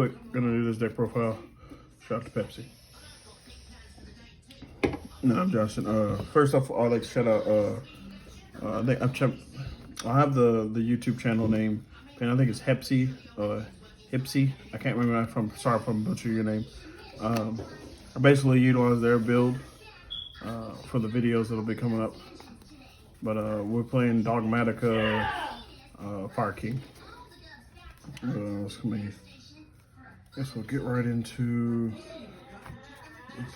quick. Gonna do this deck profile. Shout out to Pepsi. No, I'm Johnson. First off, I'd like to shout out. I have the YouTube channel name, and I think it's Hepsi. Hipsy. I can't remember. Sorry if I'm butchering your name. I basically utilize their build for the videos that'll be coming up. But we're playing Dogmatika Fire King. I guess we'll get right into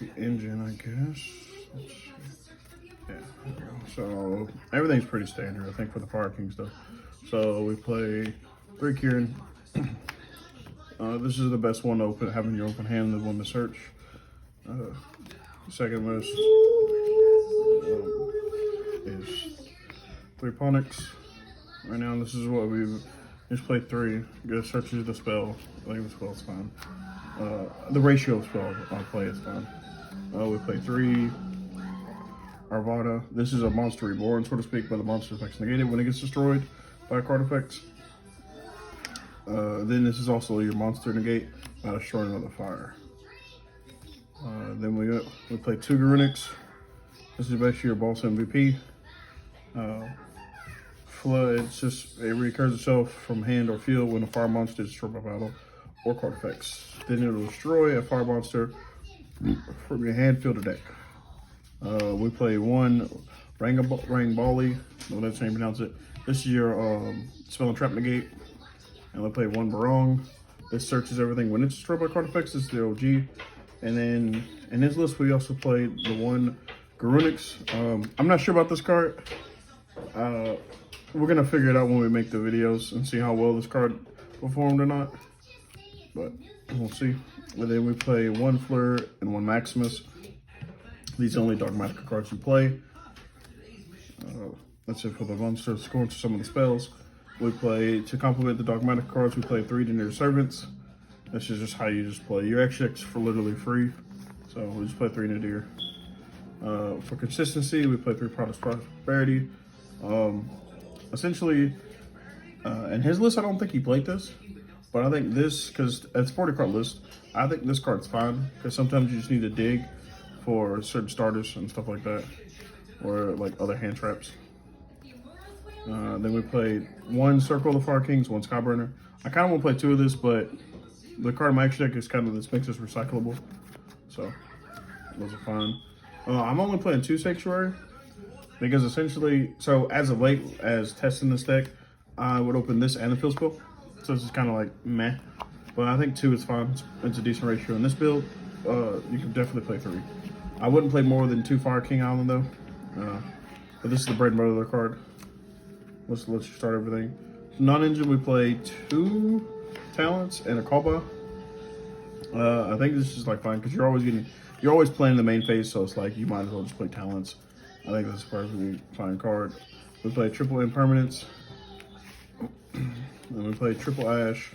the engine, I guess. Yeah, there we go. So everything's pretty standard, I think, for the Fire King stuff. So we play 3 Kieran. This is the best one to open, having your open hand, the one to search. Second most is 3 Ponics. Right now, this is what we've just played 3. Good searches the spell. I think the spell's fine. The ratio of spell on play is fine. We play 3 Arvada. This is a monster reborn, so to speak, but the monster effect's negated when it gets destroyed by a card effect. Then this is also your monster negate by destroying another fire. Then we play 2 Garunics. This is basically your boss MVP. Flood, it recurs itself from hand or field when a fire monster is destroyed by battle or card effects. Then it will destroy a fire monster from your hand, field, or deck. We play 1 Rain Bali, whatever that's how you pronounce it. This is your spell and trap negate. And we play 1 Barong. This searches everything when it's destroyed by card effects. This is the OG. And then in this list, we also played the 1 Garunix. I'm not sure about this card. We're gonna figure it out when we make the videos and see how well this card performed or not. But we'll see. And then we play 1 Fleur and 1 Maximus. These are only Dogmatika cards you play. That's it for the monsters. Going to some of the spells. We play, to complement the Dogmatika cards, we play 3 Deneir Servants. This is just how you just play. Your extracts for literally free. So we just play 3 Nadir. For consistency, we play 3 Product Prosperity. Essentially, in his list, I don't think he played this. But I think this, because it's a 40 card list, I think this card's fine. Because sometimes you just need to dig for certain starters and stuff like that. Or like other hand traps. Then we played 1 Circle of the Fire Kings, 1 Skyburner. I kind of want to play 2 of this, but the card in my extra deck is kind of, this makes this recyclable. So, those are fine. I'm only playing 2 Sanctuary. Because essentially, so as of late, as testing this deck, I would open this and the field spell. So this is kind of like meh. But I think 2 is fine. It's a decent ratio. In this build, you can definitely play 3. I wouldn't play more than 2 Fire King Island though. But this is the bread and butter of the card. Let's let you start everything. Non-engine, we play 2 talents and a Kalba. I think this is like fine because you're always playing the main phase, so it's like you might as well just play talents. I think this is a perfectly fine card. We play triple Impermanence. And we play triple Ash.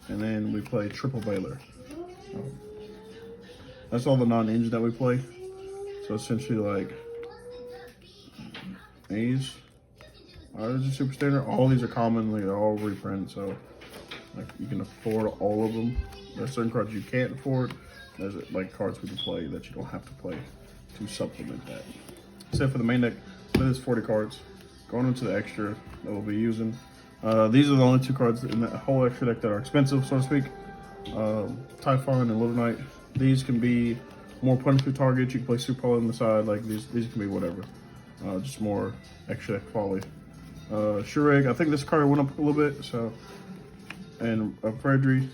And then we play triple Veiler. That's all the non-engine that we play. So essentially like these. These are super standard. All these are common, they're all reprint, so like you can afford all of them. There's certain cards you can't afford. There's like cards we can play that you don't have to play to supplement that. Except for the main deck, there's 40 cards. Going into the extra that we'll be using. These are the only 2 cards in that whole extra deck that are expensive, so to speak. Typhon and Little Knight. These can be more punishment targets. You can play Super Poly on the side. Like these can be whatever. Just more extra deck folly. Shureg, I think this card went up a little bit, so. And Fredry.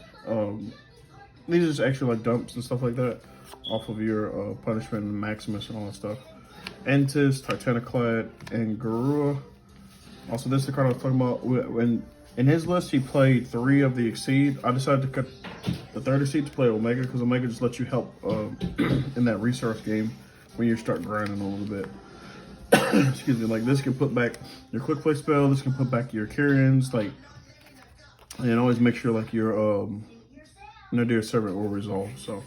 These are just extra like dumps and stuff like that off of your punishment and Maximus and all that stuff. Entis, Titaniclad, and Garua. Also, this is the card I was talking about. When in his list, he played 3 of the Exceed. I decided to cut the 3rd Exceed to play Omega because Omega just lets you help in that resource game when you start grinding a little bit. Excuse me, like this can put back your quick play spell, this can put back your Kyrians, like, and always make sure like your Nadir Servant will resolve. So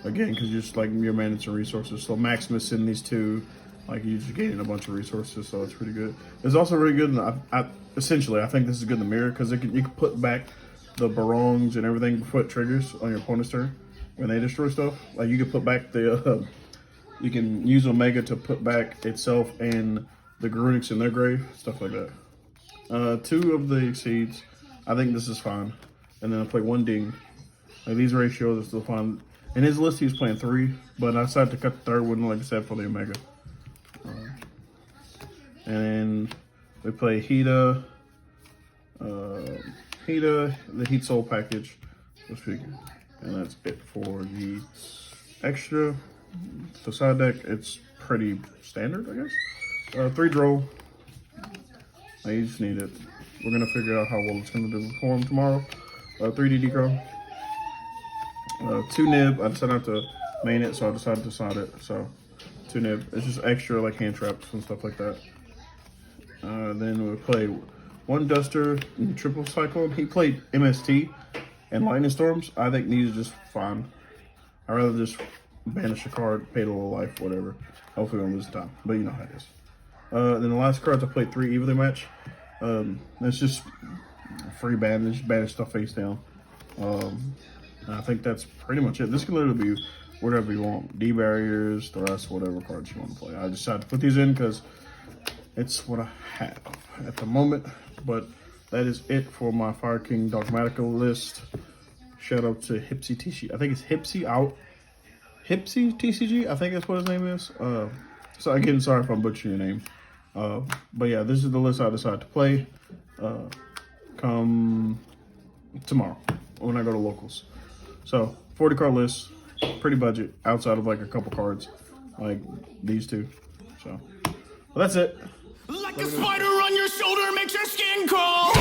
again, because you're just like you're managing resources. So Maximus in these 2, like you just gaining a bunch of resources, so it's pretty good. It's also really good. And essentially, I think this is good in the mirror because you can put back the barongs and everything put triggers on your opponent's turn when they destroy stuff. Like you can put back the, you can use Omega to put back itself and the Garunics in their grave, stuff like that. 2 of the Exceeds, I think this is fine. And then I play 1 Ding. Like these ratios are still fine. In his list, he was playing 3, but I decided to cut the 3rd one, like I said, for the Omega. And we play Hida, the Heat Soul package, and that's it for the extra. The side deck, it's pretty standard, I guess. 3 draw. You just need it. We're gonna figure out how well it's gonna do for him tomorrow. 3 DD Crow. 2 Nib. I decided not to main it, so I decided to side it. So 2 Nib. It's just extra like hand traps and stuff like that. Then we play 1 Duster and Triple Cyclone. He played MST and Lightning Storms. I think these are just fine. I'd rather just banish a card, pay the little life, whatever. Hopefully we don't lose time, but you know how it is. Then the last cards I played 3 Evenly Match. It's just free banish, banish stuff face down. I think that's pretty much it. This can literally be whatever you want. D-barriers, the rest, whatever cards you want to play. I decided to put these in because it's what I have at the moment. But that is it for my Fire King Dogmatika list. Shout out to Hipsy TCG. I think it's Hipsy TCG. I think that's what his name is. So again, sorry if I'm butchering your name. But yeah, this is the list I decided to play come tomorrow when I go to locals. So 40 card list, pretty budget outside of like a couple cards like these 2. So well, that's it. Like a spider on your shoulder makes your skin crawl.